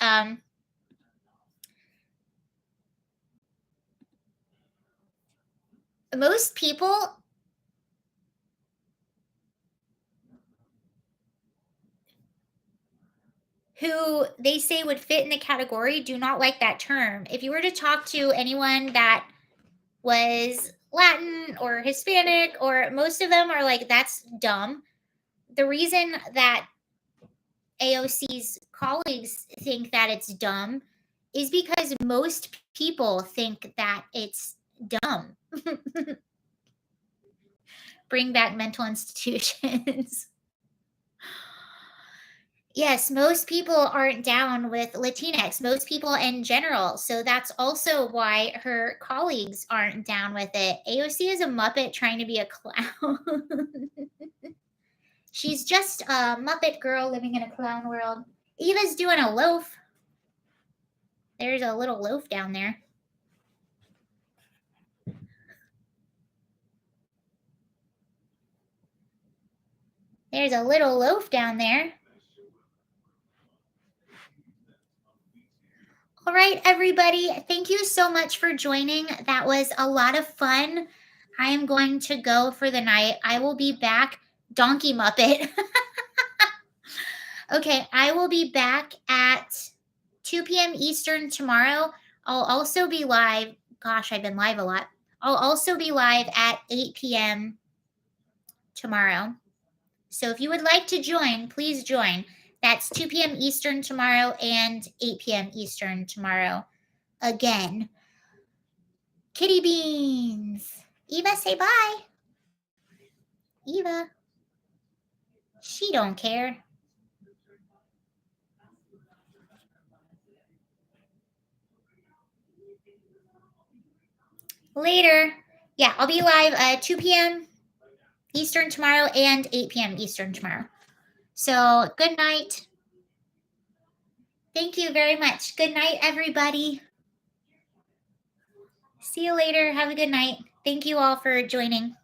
Most people who they say would fit in the category do not like that term. If you were to talk to anyone that was Latin or Hispanic, or most of them are like, that's dumb. The reason that AOC's colleagues think that it's dumb is because most people think that it's dumb. Bring back mental institutions. Yes, most people aren't down with Latinx, most people in general. So that's also why her colleagues aren't down with it. AOC is a Muppet trying to be a clown. She's just a Muppet girl living in a clown world. Eva's doing a loaf. There's a little loaf down there. There's a little loaf down there. All right, everybody. Thank you so much for joining. That was a lot of fun. I am going to go for the night. I will be back. Donkey Muppet. Okay, I will be back at 2 p.m. Eastern tomorrow. I'll also be live. Gosh, I've been live a lot. I'll also be live at 8 p.m. tomorrow. So if you would like to join, please join. That's 2 p.m. Eastern tomorrow and 8 p.m. Eastern tomorrow. Again. Kitty Beans. Eva, say bye. Eva. She don't care. Later. Yeah, I'll be live 2 p.m. Eastern tomorrow and 8 p.m. Eastern tomorrow. So good night. Thank you very much. Good night, everybody. See you later. Have a good night. Thank you all for joining.